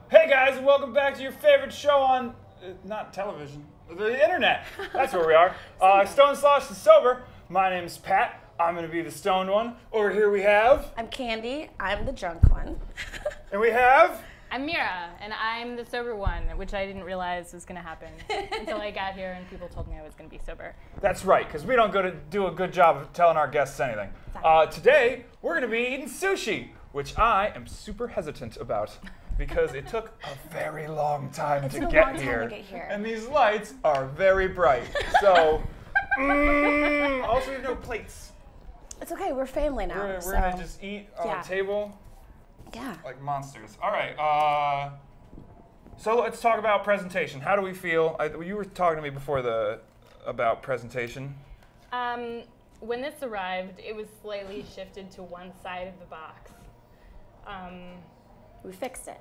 Hey guys, and welcome back to your favorite show on, not television, the internet. That's where we are. Stone, Sloshed, and Sober. My name's Pat. I'm going to be the stoned one. Over here we have... I'm Candy. I'm the drunk one. And we have... I'm Mira, and I'm the sober one, which I didn't realize was going to happen until I got here and people told me I was going to be sober. That's right, because we don't do a good job of telling our guests anything. Today, we're going to be eating sushi, which I am super hesitant about because it took a very long time to get here. And these lights are very bright. So, also we have no plates. It's okay, we're family now. We're going to just eat on the table. Yeah. Like monsters. All right. So let's talk about presentation. How do we feel? You were talking to me before about presentation. When this arrived, it was slightly shifted to one side of the box. We fixed it.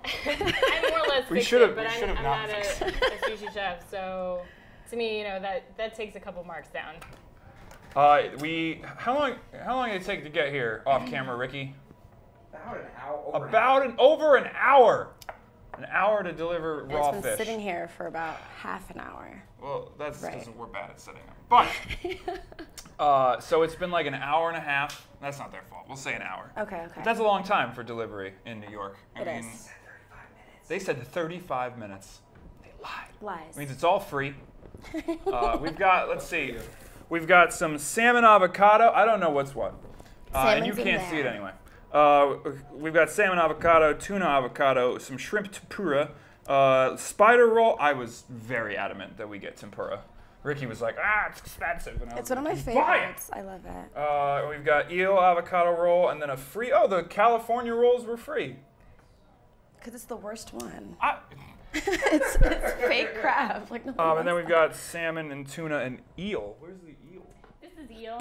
I more or less fixed it, but I'm not a sushi chef, so to me, that takes a couple marks down. How long did it take to get here off camera, Ricky? About an hour. Over an hour. An hour to deliver raw fish. It's been sitting here for about half an hour. Well, that's because we're bad at setting up. But, so it's been like an hour and a half. That's not their fault. We'll say an hour. Okay. But that's a long time for delivery in New York. It is. They said 35 minutes. They lied. Lies. It means it's all free. We've got, let's see. We've got some salmon avocado. I don't know what's what. And you can't see it anyway. We've got salmon avocado, tuna avocado, some shrimp tempura, spider roll. I was very adamant that we get tempura. Ricky was like, it's expensive. And it's one of my favorites. I love it. We've got eel avocado roll and then a free, the California rolls were free. Because it's the worst one. It's fake crab. Like, and then we've got salmon and tuna and eel. Where's the eel? This is eel.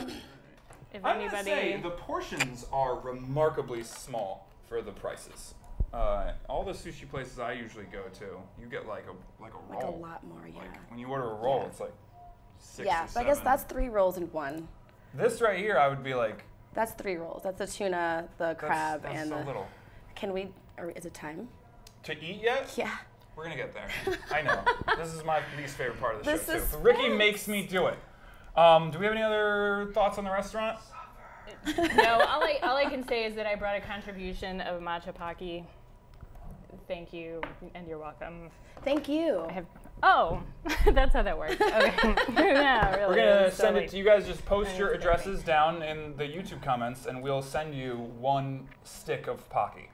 I'm going to say the portions are remarkably small for the prices. All the sushi places I usually go to, you get like a roll. Like a lot more, yeah. Like when you order a roll, it's like 6 or 7. Yeah, but I guess that's 3 rolls in one. This right here, I would be like... That's 3 rolls. That's the tuna, the crab, and the... little. Can we... is it time? To eat yet? Yeah. We're going to get there. I know. This is my least favorite part of the show, too. Is Ricky makes me do it. Do we have any other thoughts on the restaurant? No, all I can say is that I brought a contribution of matcha Pocky. Thank you, and you're welcome. Thank you. That's how that works. Okay. Yeah, really. We're going to send it to you guys. Just post your addresses down in the YouTube comments, and we'll send you 1 stick of Pocky.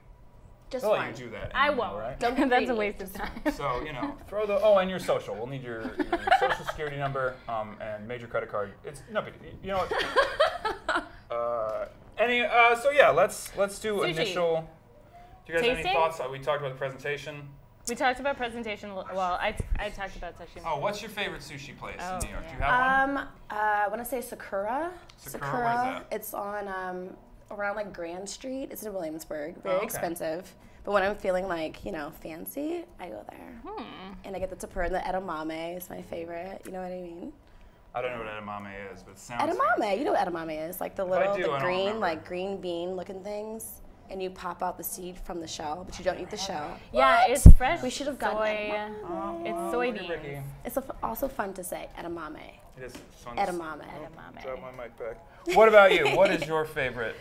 Just I'll one. let you do that. I won't. Right? That's a waste of time. So, throw the... and your social. We'll need your social security number and major credit card. It's no big deal. You know what? So yeah, let's do sushi. Initial... Do you guys have any Tasting? thoughts? We talked about the presentation. We talked about presentation. Well, I talked about sashimi. Oh, what's your favorite sushi place in New York? Yeah. Do you have one? I want to say Sakura. Sakura, where's that? It's on around like Grand Street. It's in Williamsburg. Very expensive. But when I'm feeling like, fancy, I go there. And I get the tempura and the edamame is my favorite. You know what I mean? I don't know what edamame is, but it sounds edamame. You know what edamame is? Like the little, green, green bean looking things. And you pop out the seed from the shell, but you don't eat the shell. Yeah, it's fresh. We should have gotten soy. It's soybeans. It's also fun to say, edamame. It is fun. Edamame. Drop my mic back. What about you? What is your favorite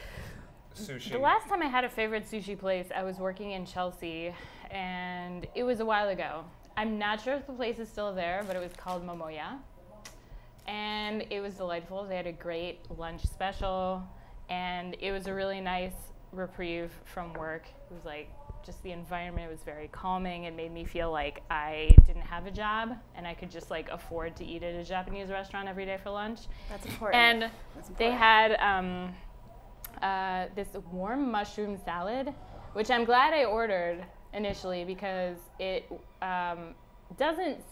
sushi? The last time I had a favorite sushi place, I was working in Chelsea, and it was a while ago. I'm not sure if the place is still there, but it was called Momoya. And it was delightful. They had a great lunch special, and it was a really nice reprieve from work. It was like just the environment was very calming. It made me feel like I didn't have a job and I could just like afford to eat at a Japanese restaurant every day for lunch. That's important. And they had this warm mushroom salad, which I'm glad I ordered initially because it doesn't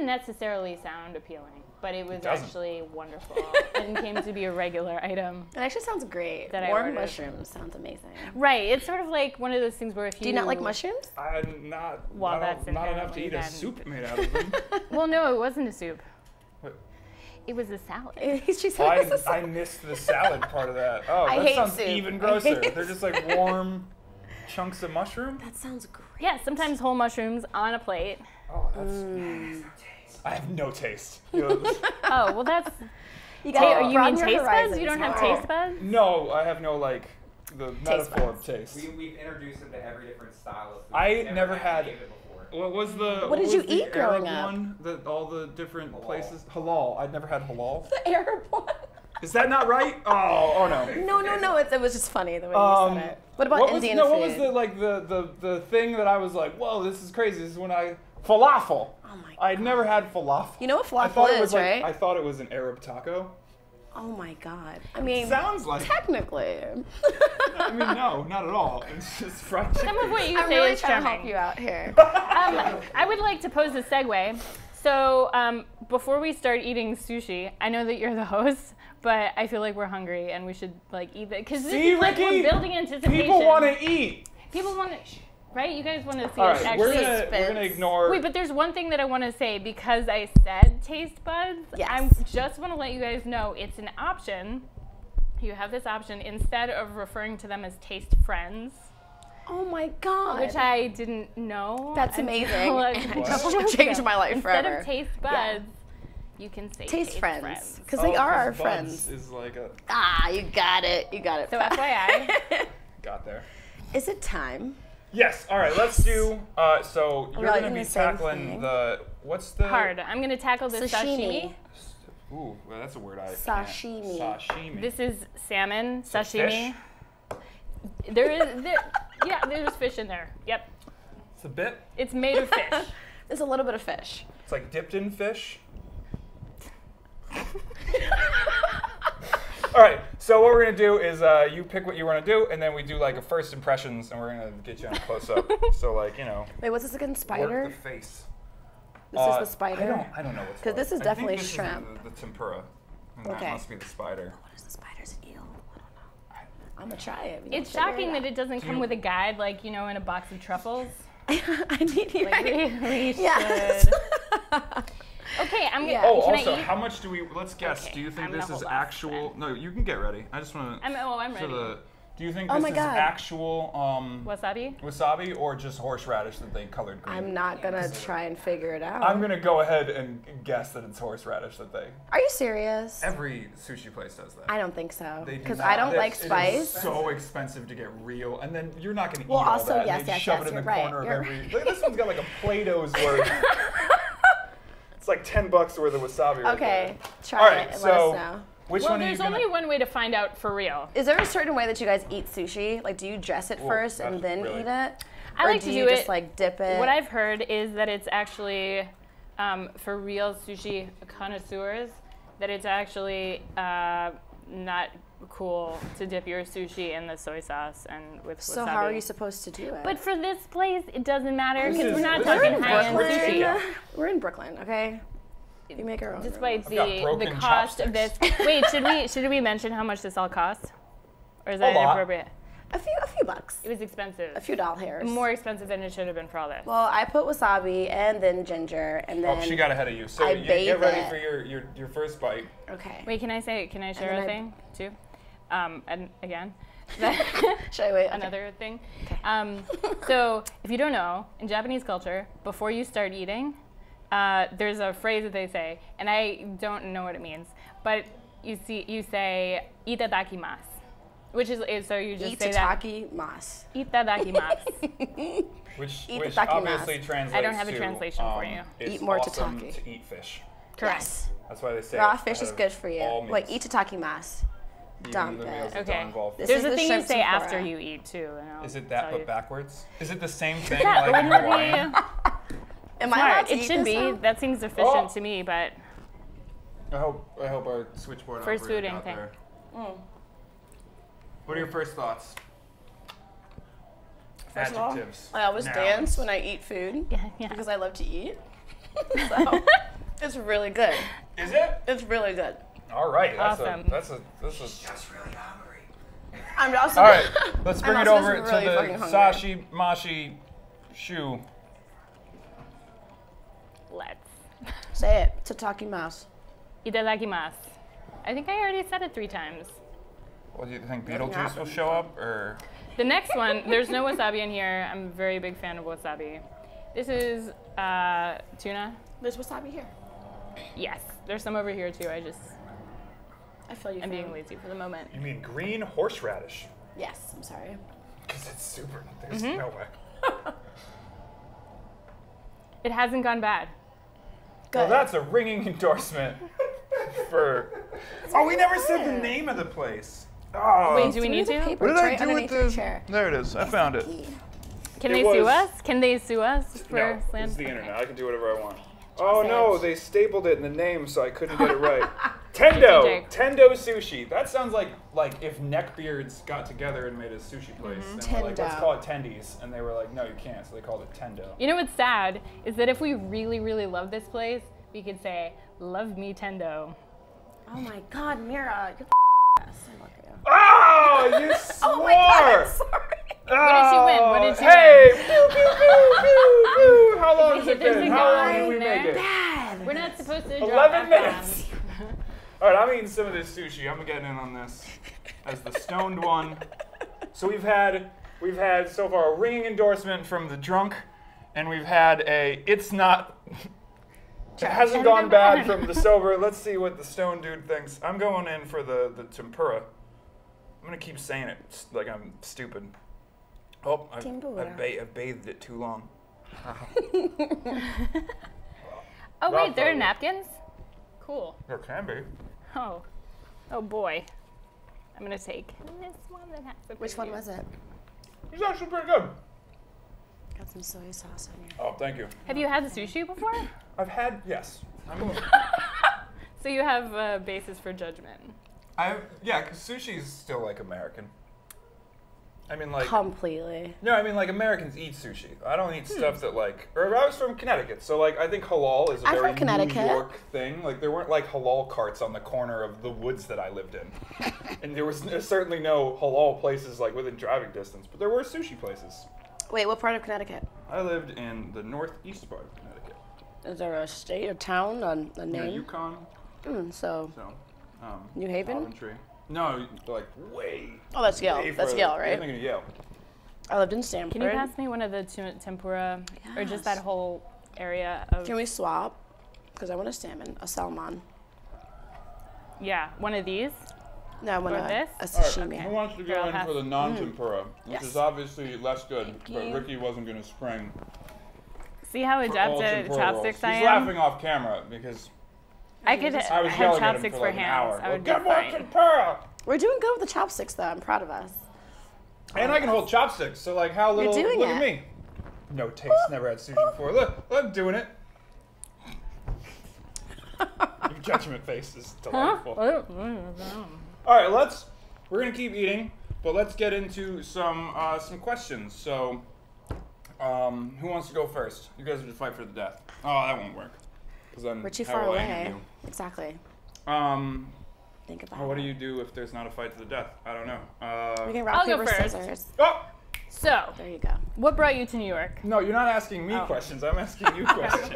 necessarily sound appealing, but it was actually wonderful and came to be a regular item. It actually sounds great. Warm mushrooms sounds amazing. Right, it's sort of like one of those things where if you... Do you not like mushrooms? I'm not. Well, that's not enough to eat a soup made out of them. Well, no, it wasn't a soup. What? It was a salad. I missed the salad part of that. Oh, I that hate sounds soup. even grosser. They're just like warm chunks of mushroom? That sounds great. Yeah, sometimes whole mushrooms on a plate. Oh, that's... I have no taste. Oh, well that's... You you mean taste buds? You don't have taste buds? No, I have no, like, the metaphor of taste. We've introduced them to every different style of food. I never had... What was the... What did you eat growing up? One? All the different places? Halal. I'd never had halal. The Arab one. Is that not right? Oh no. No. It was just funny the way you said it. What about Indian food? What was the thing that I was like, whoa, this is crazy. This is when falafel. Oh my God. I'd never had falafel. You know what falafel is, right? I thought it was an Arab taco. Oh my God. I mean, sounds like technically. I mean, no, not at all. It's just fried chicken. Some of what you I'm say really is trying to charming. help you out here. I would like to pose a segue. So before we start eating sushi, I know that you're the host, but I feel like we're hungry and we should like eat it because this is like Ricky, we're building anticipation. People want to eat. People want to, right? You guys want to see All us right, actually. we're gonna ignore. Wait, but there's one thing that I want to say because I said taste buds. Yes. I just want to let you guys know it's an option. You have this option instead of referring to them as taste friends. Oh my God. Which I didn't know. That's amazing. What? Changed my life Instead forever. of taste buds, you can say Taste friends. Because they Oh, are our 'cause friends. buds is like a... You got it. You got it. So FYI. Got there. Is it time? Yes. All right. Let's do. So you're Right, gonna be the same tackling thing. the what's the Hard. I'm going to tackle this sashimi. Ooh, well, that's a word I Sashimi. can't. Sashimi. This is salmon, Is it sashimi. fish? There's fish in there. Yep. It's a bit. It's made of fish. There's a little bit of fish. It's like dipped in fish. All right. So what we're gonna do is you pick what you want to do, and then we do like a first impressions, and we're gonna get you on a close up. So like Wait, what's this again? Spider? work the face. This is the spider? I don't know what's. 'Cause this is I definitely think this shrimp. Is the tempura. And Okay. That must be the spider. What is the spider's eel? I don't know. I'm gonna try it. It's shocking that it doesn't come with a guide, like, you know, in a box of truffles. I need you. Like, we Yes. should. Okay, I'm Yeah. gonna. Oh, Can also, I eat? how much do we? Let's guess. Okay, Do you think I'm this gonna is hold off actual? No, you can get ready. I just want to. I'm ready. Do you think Oh this my is God. actual Wasabi? wasabi or just horseradish that they colored green? I'm not gonna try and figure it out. I'm gonna go ahead and guess that it's horseradish that they. Are you serious? Every sushi place does that. I don't think so. They do Because not. I don't like It is spice. so expensive to get real, and then you're not gonna eat Well, all also, that. yes, and they yes, shove yes, it in the you're right, corner you're of every. Look, this one's got like a Play-Doh's worth. It's like $10 worth of wasabi. Right Okay, there. try All right, it and so let us know. which Well, one are you there's gonna? only one way to find out for real. Is there a certain way that you guys eat sushi? Like, do you dress it Well, first and that's then really- eat it? I Or like do to you do just it. like dip it? What I've heard is that it's actually, for real sushi connoisseurs, that it's actually not cool to dip your sushi in the soy sauce and with wasabi. So how are you supposed to do it? But for this place, it doesn't matter because This we're not is- talking this is high-end Brooklyn. sushi. We're in Brooklyn, okay? You make our own. Despite I've got the broken cost of this. chopsticks. Wait, should we mention how much this all costs? Or is that A lot. inappropriate? A few bucks. It was expensive. A few doll hairs. More expensive than it should have been for all this. Well, I put wasabi and then ginger and then. Oh, she got ahead of you. So I you bathe get ready it. for your first bite. Okay. Wait, can I share then a I- thing too? And again, Should I wait? Okay. another thing. So if you don't know, in Japanese culture, before you start eating, there's a phrase that they say, and I don't know what it means, but you say "Itadakimasu," which is so you just say that. Itadakimasu. Which Itadakimasu. Itadakimasu. obviously translates I don't have a to, translation for you. It's Eat more awesome tataki. to eat fish. Correct. Yes. That's why they say Raw it fish is ahead of good for you. all Like meals. itadakimasu. Even dump the it. meals that Okay. don't involve This fish. There's is a the thing you shrimp say tempura. after you eat too. And I'll Is it that tell but you. backwards? Is it the same thing Yeah, like but in wouldn't Hawaiian? it be Am I allowed smart? to It eat should this be. now? That seems efficient Oh. to me, but I hope our switchboard First operator fooding got thing. there. What are your first thoughts? First of all, Adjectives. I always Nouns. dance when I eat food yeah. because I love to eat. So it's really good. Is it? It's really good. All right. Awesome. That's a. Just really hungry. I'm also. All right. Let's bring I'm it also over just really to fucking the hungry. sashi mashi shu. Let's. Say it. Itadakimasu. Itadakimasu. I think I already said it 3 times. Well, do you think Beetlejuice will show up, or The next one, there's no wasabi in here. I'm a very big fan of wasabi. This is tuna. There's wasabi here. Yes, there's some over here too. I feel you. I'm being lazy for the moment. You mean green horseradish? Yes, I'm sorry. Because it's super. There's no way. It hasn't gone bad. Good. Well, that's a ringing endorsement for. Oh, we never said the name of the place. Oh. Wait, do we need to? Paper What did I tray do with underneath the? your chair. There it is. I found it. Can It they sue was- us? Can they sue us for No, slander? it's the internet. I can do whatever I want. Oh no, they stapled it in the name, so I couldn't get it right. Tendo Sushi. That sounds like if neckbeards got together and made a sushi place. And were like, let's Tendo. call it Tendies, and they were like, no, you can't. So they called it Tendo. You know what's sad is that if we really, really love this place, we could say, "Love me, Tendo." Oh my God, Mira, you're I love you. Oh, you swore! Oh my God, I'm sorry. What did you win? What did you hey, win? pew, pew, pew, pew, pew. How long has it There's been? a How long guy did we in make there. it? Bad. We're not supposed to drop 11 F-bombs. minutes. All right, I'm eating some of this sushi. I'm getting in on this as the stoned one. So we've had so far a ringing endorsement from the drunk, and we've had it's not. It hasn't gone bad from the sober. Let's see what the stone dude thinks. I'm going in for the tempura. I'm gonna keep saying it like I'm stupid. Oh, I've bathed it too long. Oh wait, there are Rock napkins? Cool. There can be. Oh boy. I'm gonna take this one that has the Which one preview. was it? It's actually pretty good. Got some soy sauce on here. Oh, thank you. Have you had sushi before? I've had, yes. So you have a basis for judgment. Yeah, because sushi is still like American. I mean, like. Completely. No, I mean, like, Americans eat sushi. I don't eat stuff that, like. Or I was from Connecticut, so, like, I think halal is a I'm very from Connecticut. New York thing. Like, there weren't, like, halal carts on the corner of the woods that I lived in. And there was certainly no halal places, like, within driving distance. But there were sushi places. Wait, what part of Connecticut? I lived in the northeast part of Connecticut. Is there a state or town on the Near name? Yukon. So, So, New Haven? Coventry. No, like, way. Oh, that's Yale. way That's further. Yale, You're right? thinking of Yale. I lived in Stamford. Can you pass me one of the tempura, or just that Yes. whole area of? Can we swap? Because I want a salmon, a salmon. Yeah, one of these. No, I want Or this? a All sashimi. right, who wants to Here, go I'll in pass. for the non-tempura, which Yes. is obviously less good, Thank but you. Ricky wasn't going to spring See how for all adept at tempura chopsticks rolls. I He's am? laughing off camera because I could I was have yelling at him chopsticks for for like an hands. hour. I would be Get more fine. tempura! We're doing good with the chopsticks, though. I'm proud of us. And I can hold chopsticks, so like how little, doing look at it. me. No taste, never had sushi before. Look, I'm doing it. Your judgment face is delightful. All right, we're gonna keep eating, but let's get into some questions. So, who wants to go first? You guys are to fight for the death. Oh, that won't work. 'Cause then We're too how far will I away. interview? Exactly. Think about What it. do you do if there's not a fight to the death? I don't know. We can rock, I'll go paper, first. scissors. Oh! So, There you go. what brought you to New York? No, you're not asking me questions. I'm asking you questions.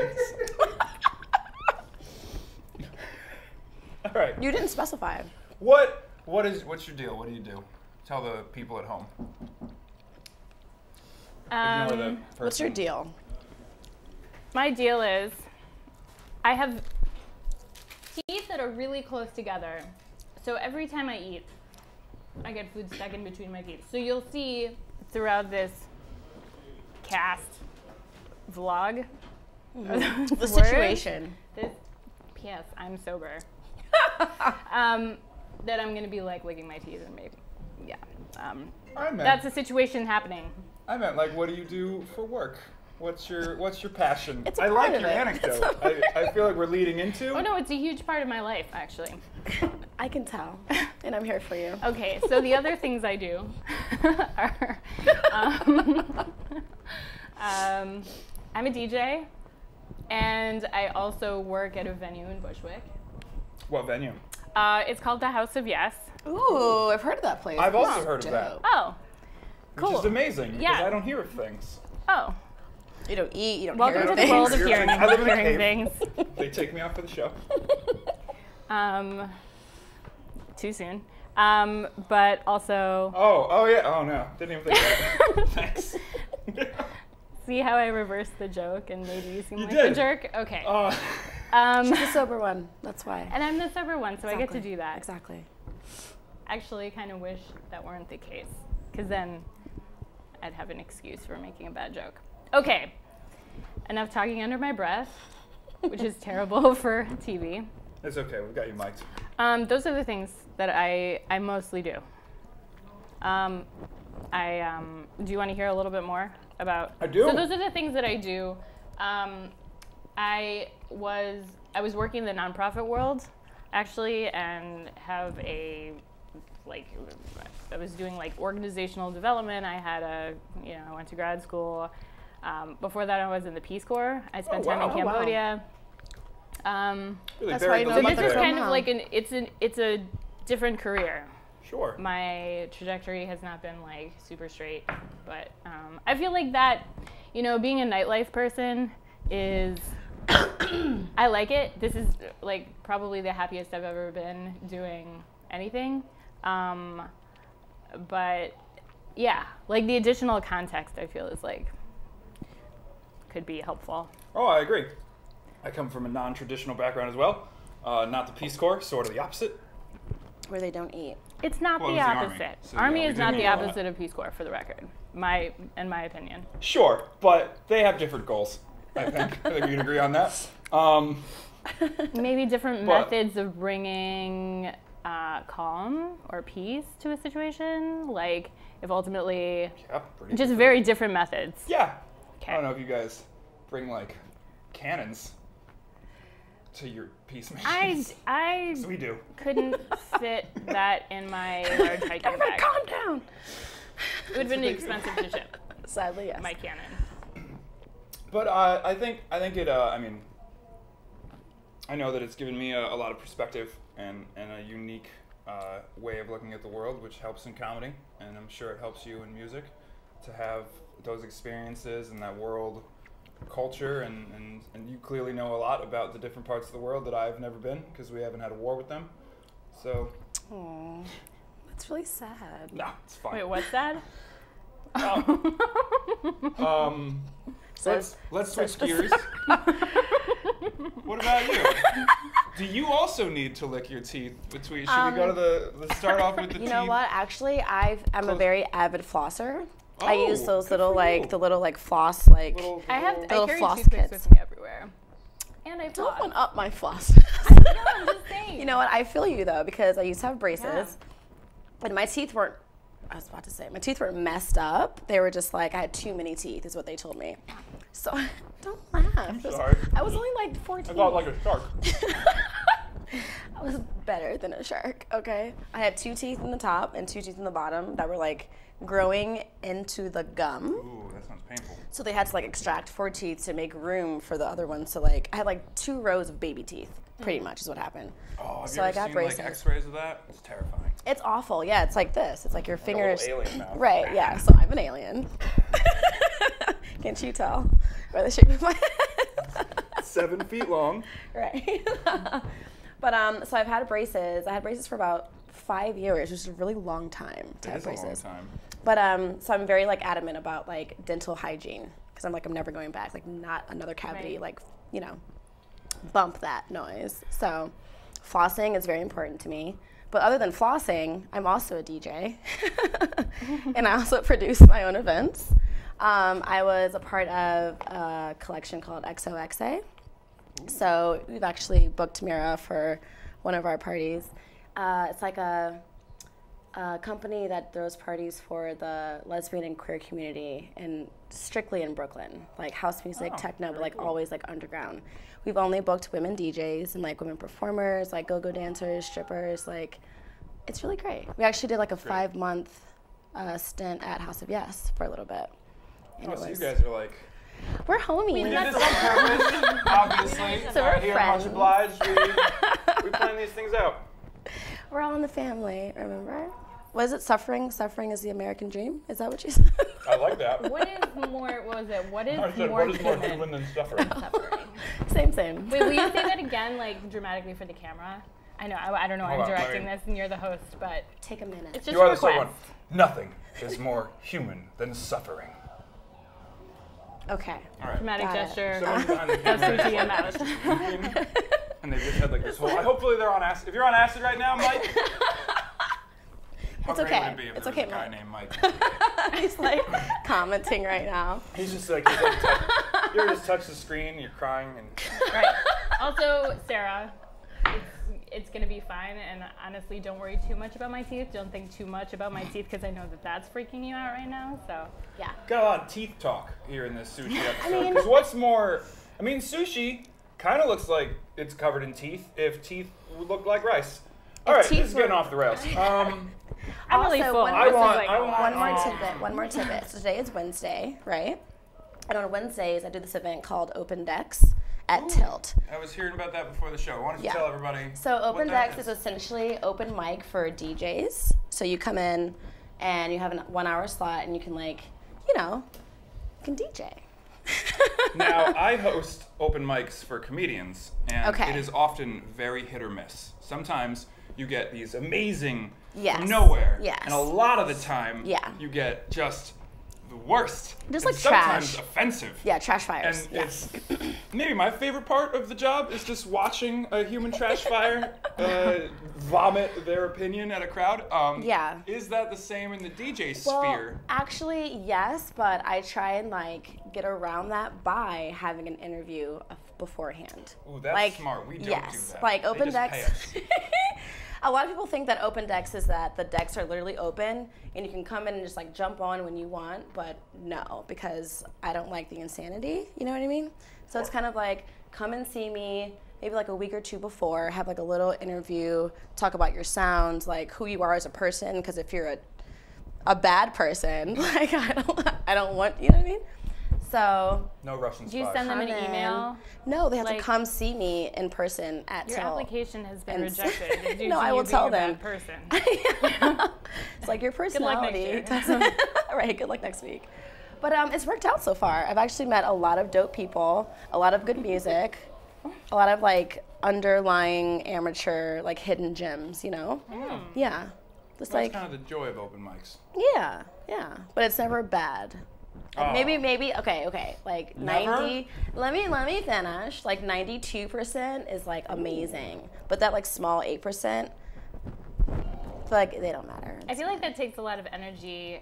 All right. You didn't specify. What's your deal? What do you do? Tell the people at home. Ignore the person. What's your deal? My deal is, I have teeth that are really close together. So every time I eat, I get food stuck in between my teeth. So you'll see throughout this cast vlog, The situation. this, P.S. I'm sober, that I'm gonna be like licking my teeth and maybe, yeah. That's a situation happening. I meant like, what do you do for work? What's your passion? It's a I part like of your it. anecdote. I feel like we're leading into. Oh no, it's a huge part of my life, actually. I can tell. And I'm here for you. Okay, so the other things I do are, I'm a DJ, and I also work at a venue in Bushwick. What venue? It's called the House of Yes. Ooh, I've heard of that place. I've also This is heard of that. dope. Oh, Which cool. is amazing because Yeah. I don't hear of things. Oh, You don't eat, you don't welcome hear to the things. world of Hear hearing, things. I live in a hearing cave. things. They take me out for the show. Too soon. But also. Oh yeah. Oh no, didn't even think of that. Thanks. See how I reversed the joke and made you seem like did. a jerk? Okay. She's the sober one. That's why. And I'm the sober one, so I get to do that. Exactly. Actually, kind of wish that weren't the case, because then I'd have an excuse for making a bad joke. Okay. Enough talking under my breath, which is terrible for TV. It's okay. We've got you mic'd. Those are the things that I mostly do. Do you want to hear a little bit more about? I do. So those are the things that I do. I was working in the nonprofit world, actually, and have I was doing like organizational development. I went to grad school. Before that, I was in the Peace Corps. I spent time in Cambodia. Really That's why you know So about this is the kind of program. like it's a different career. Sure. My trajectory has not been like super straight, but I feel like that, being a nightlife person is, I like it. This is like probably the happiest I've ever been doing anything. But yeah, like the additional context I feel is like, could be helpful. Oh, I agree. I come from a non-traditional background as well. Not the Peace Corps, sort of the opposite. Where they don't eat. It's not Well, the it was the Army. opposite. So, Army yeah, we is not didn't the eat a lot. opposite of Peace Corps, for the record. In my opinion. Sure, but they have different goals, I think. I think we'd agree on that. Maybe different But- methods of bringing calm or peace to a situation. Like, if ultimately, Yeah, pretty just different. very different methods. Yeah. Okay. I don't know if you guys bring like cannons to your peacemaking. I So we do. couldn't fit that in my large hiking Everybody bag. calm down. It would have been expensive to ship Sadly, yes. my cannon. But I think it. I mean, I know that it's given me a lot of perspective and a unique way of looking at the world, which helps in comedy, and I'm sure it helps you in music to have those experiences and that world culture, and you clearly know a lot about the different parts of the world that I've never been because we haven't had a war with them. So, Aww. That's really sad. no, it's fine. Wait, what's that? Let's switch gears. What about you? Do you also need to lick your teeth between? Should we go to let's start off with the teeth. You know what? Actually, I'm a Close. very avid flosser. I Oh, use those good little for you. the little floss like. I Little carry floss toothpicks kits. with me everywhere. And I Don't floss. one up my floss. No, I'm just saying. You know what? I feel you though because I used to have braces, and my teeth weren't. I was about to say my teeth weren't messed up. They were just like I had too many teeth, is what they told me. So don't laugh. sorry. I was only like 14. I thought like a shark. I was better than a shark. Okay, I had 2 teeth in the top and 2 teeth in the bottom that were like growing into the gum. Ooh, that sounds painful. So they had to like extract 4 teeth to make room for the other ones. So like I had like 2 rows of baby teeth, pretty much is what happened. Oh, have So you I ever got seen braces. like X-rays of that? It's terrifying. It's awful. Yeah, it's like this. It's like your fingers. A little alien mouth. Right. Yeah. So I'm an alien. Can't you tell by the shape of my head? 7 feet long. Right. But so I've had braces. I had braces for about 5 years, which is a really long time to have It's a long braces. time. But so I'm very like adamant about like dental hygiene because I'm never going back. Like not another cavity. Right. Like bump that noise. So flossing is very important to me. But other than flossing, I'm also a DJ, and I also produce my own events. I was a part of a collection called XOXA. So we've actually booked Mira for one of our parties. It's like a company that throws parties for the lesbian and queer community, and strictly in Brooklyn, like house music, techno, but like always like underground. We've only booked women DJs and like women performers, like go-go dancers, strippers. Like it's really great. We actually did like a 5-month stint at House of Yes for a little bit. And Oh, it so you was- guys are like, we're homies. we did this on purpose, obviously. So we're Here, much friends. obliged. We plan these things out. We're all in the family, remember? Was it suffering? Suffering is the American dream? Is that what you said? I like that. What is more? What was it? What is I said, more what is more human? human than suffering? Suffering. Same. Wait, will you say that again, like dramatically for the camera? I know, I don't know why I'm directing this and you're the host, but take a minute. It's just you are a the request. one. Nothing is more human than suffering. Okay. All right. Dramatic gesture. Someone behind the Of camera sushi and is mouth. weeping, and they just had like this whole. Hopefully they're on acid. If you're on acid right now, Mike. It's okay. Would it be if It's there was okay, a guy Mike. named Mike? He's like commenting right now. He's just like, you ever just touch the screen, you're crying, and Right. Also, Sarah, it's going to be fine. And honestly, don't worry too much about my teeth. Don't think too much about my teeth because I know that that's freaking you out right now. So, Yeah. got a lot of teeth talk here in this sushi episode. Because what's more, I mean, sushi kind of looks like it's covered in teeth if teeth would look like rice. All right, this is getting off the rails. I'm really full. One, I want one more tidbit. One more tidbit. So today is Wednesday, right? And on Wednesdays, I do this event called Open Decks at Tilt. I was hearing about that before the show. Why don't you tell everybody? So Open what that Decks is essentially open mic for DJs. So you come in and you have a 1 hour slot and you can you can DJ. Now, I host open mics for comedians, and Okay. it is often very hit or miss. Sometimes you get these amazing from Yes. nowhere, Yes. and a lot of the time Yeah. you get just the worst. Just and like sometimes trash. offensive. Yeah, trash fires. And it's maybe my favorite part of the job is just watching a human trash fire vomit their opinion at a crowd. Yeah. Is that the same in the DJ Well, sphere? actually, yes, but I try and get around that by having an interview beforehand. Ooh, that's smart. We don't do that. Like They Open just pay Decks. us. A lot of people think that Open Decks is that the decks are literally open and you can come in and just jump on when you want, but no, because I don't like the insanity, you know what I mean? So it's kind of come and see me maybe a week or two before, have a little interview, talk about your sounds, who you are as a person, because if you're a bad person, I don't want, you know what I mean? So No Russian do you spies. send them an come in. email? No, they have to come see me in person at Your Tilt. application has been And- rejected. due No, to I you will being tell a bad them. person. It's your luck next personality. year. doesn't- Right, good luck next week. But it's worked out so far. I've actually met a lot of dope people, a lot of good music, a lot of underlying amateur hidden gems, Yeah. Just That's kind of the joy of open mics. yeah. But it's never bad. Maybe okay. 90. Let me finish. 92% is amazing, but that small 8%, they don't matter. I feel like that takes a lot of energy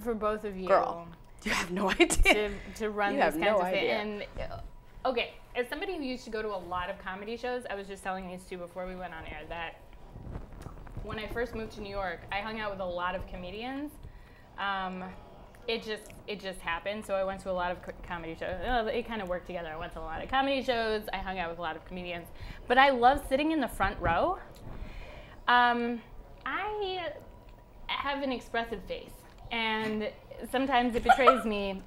for both of you. Girl, you have no idea. To run You these have kinds no of things. idea. And okay, as somebody who used to go to a lot of comedy shows, I was just telling these two before we went on air that when I first moved to New York, I hung out with a lot of comedians. It just happened. So I went to a lot of comedy shows. It kind of worked together. I went to a lot of comedy shows. I hung out with a lot of comedians. But I love sitting in the front row. I have an expressive face, and sometimes it betrays me.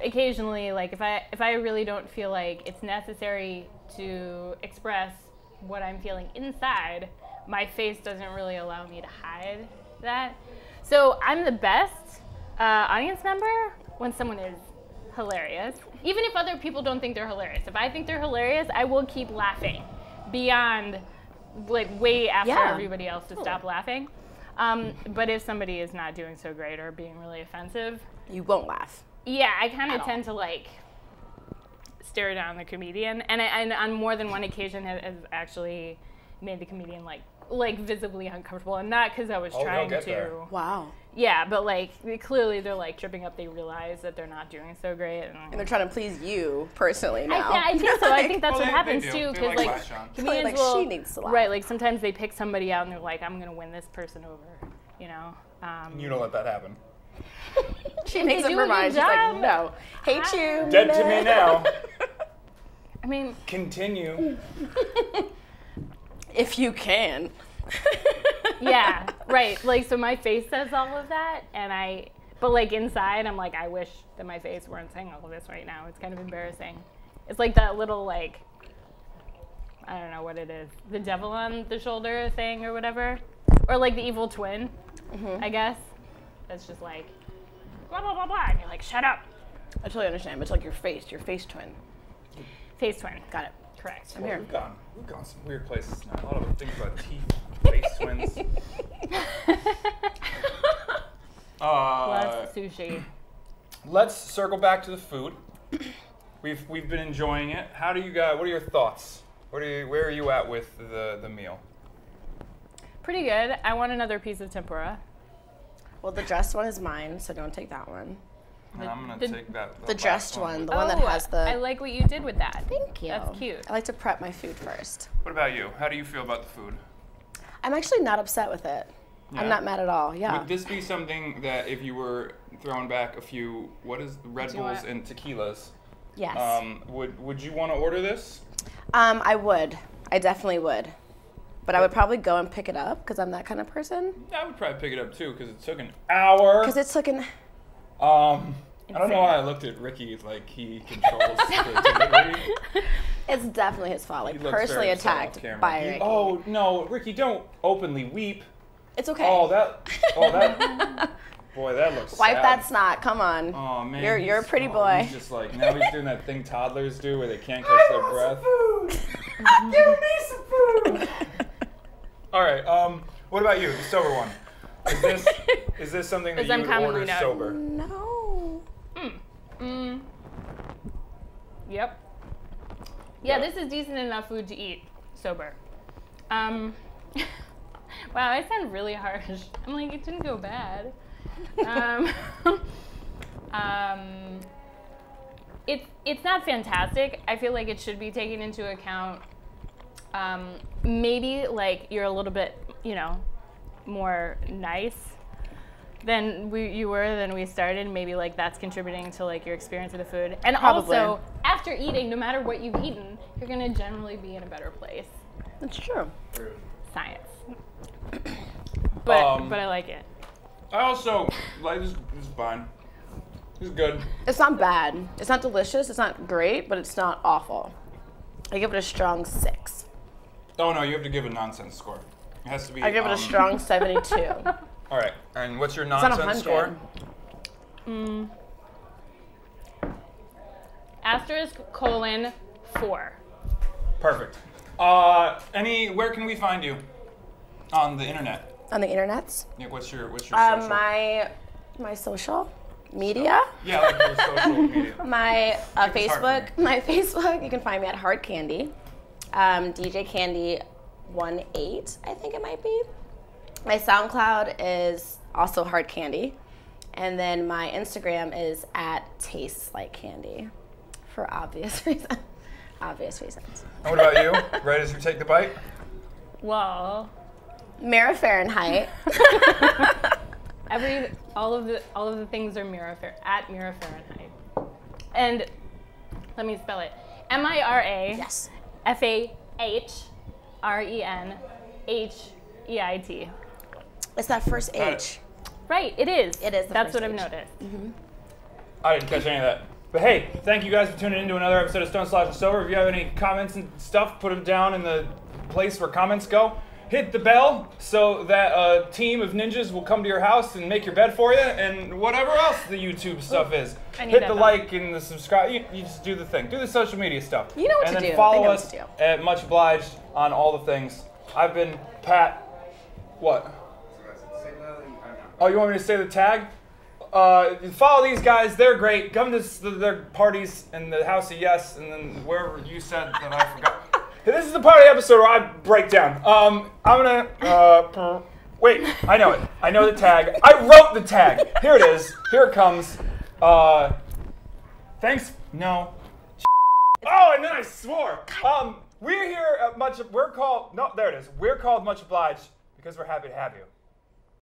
Occasionally, if I really don't feel like it's necessary to express what I'm feeling inside, my face doesn't really allow me to hide that. So I'm the best audience member when someone is hilarious, even if other people don't think they're hilarious. If I think they're hilarious, I will keep laughing beyond way after everybody else to stop laughing. But if somebody is not doing so great or being really offensive, You won't laugh. yeah, I kind of tend to stare down the comedian, and on more than one occasion has actually made the comedian visibly uncomfortable, and not because I was trying get to. there. Wow. Yeah, but clearly they're tripping up. They realize that they're not doing so great, And they're trying to please you personally now. I think so. I think that's Well, what happens they too, do. because They latch on. comedians She will needs to laugh. right. Sometimes they pick somebody out and they're like, "I'm gonna win this person over," you know. You don't let that happen. She makes they up do her a good mind. She's job, no. Hate you. Dead to me now. I mean, Continue. If you can. yeah, right. So my face says all of that, but inside, I'm I wish that my face weren't saying all of this right now. It's kind of embarrassing. It's that little I don't know what it is, the devil on the shoulder thing or whatever, or the evil twin, I guess. That's just blah blah blah blah, and you're shut up. I totally understand, but it's your face twin. Face twin. Got it. Correct. I'm here. We've gone some weird places now. A lot of things about teeth, face twins. Plus sushi. Let's circle back to the food. We've been enjoying it. How do you guys? What are your thoughts? Where are you at with the meal? Pretty good. I want another piece of tempura. Well, the dressed one is mine, so don't take that one. And I'm gonna take that. The dressed one, the one that has the. I like what you did with that. Thank you. That's cute. I like to prep my food first. What about you? How do you feel about the food? I'm actually not upset with it. Yeah. I'm not mad at all. Yeah. Would this be something that if you were throwing back a few, Red Bulls and tequilas? Yes. Would you want to order this? I would. I definitely would. But I would probably go and pick it up because I'm that kind of person. I would probably pick it up too because it took an hour. Because it took an. I don't know why I looked at Ricky like he controls the delivery. It's definitely his fault. Like He looks personally very upset attacked off camera. by Ricky. Oh no, Ricky! Don't openly weep. It's okay. Oh that. Boy, that looks. Wipe sad. that snot. Come on. Oh man. You're a pretty boy. He's just like now he's doing that thing toddlers do where they can't catch their breath. Give me some food. All right. What about you, the sober one? Is this something that you would order sober? No. Yep. Yeah, this is decent enough food to eat sober. Wow, I sound really harsh. I'm like, it didn't go bad. It's not fantastic. I feel like it should be taken into account. Maybe like you're a little bit, more nice than you were than we started. Maybe like that's contributing to like your experience with the food. And Probably. also, after eating, no matter what you've eaten, you're gonna generally be in a better place. That's true. Science. But I like it. I also like this. This is fine. This is good. It's not bad. It's not delicious. It's not great, but it's not awful. I give it a strong 6. Oh no, you have to give a nonsense score. It has to be. I give it a strong 72. All right, and what's your It's not nonsense 100. score? Asterisk colon 4. Perfect. Where can we find you on the internet? On the internets? Yeah, what's your social? My social media. Yeah, like your social media. My Make this hard for Facebook. My Facebook. You can find me at Hard Candy. DJ Candy 18, I think it might be. My SoundCloud is also Hard Candy. And then my Instagram is at Tastes Like Candy. For obvious reasons. Obvious reasons. And what about you? Right as you take the bite? Well, Mira Fahrenheit. all of the things are at Mira Fahrenheit. And let me spell it. MIRA. Yes. FAHRENHEIT. It's that first H. Right, it is. It is the That's first what I've H. noticed. I didn't catch any of that. But hey, thank you guys for tuning in to another episode of Stone Sloshed and Sober. If you have any comments and stuff, put them down in the place where comments go. Hit the bell so that a team of ninjas will come to your house and make your bed for you and whatever else the YouTube stuff is. I need Hit that the bell. like and the subscribe. You just do the thing. Do the social media stuff. You know what and to then do. follow They know what us to do. at Much Obliged on all the things. I've been Pat. What? Oh, you want me to say the tag? Follow these guys. They're great. Come to their parties in the House of Yes and then wherever you said that I forgot. Hey, this is the party episode where I break down. I'm gonna, wait, I know it. I know the tag. I wrote the tag. Here it is. Here it comes. Thanks. No. Oh, and then I swore. We're here at We're called Much Obliged because we're happy to have you.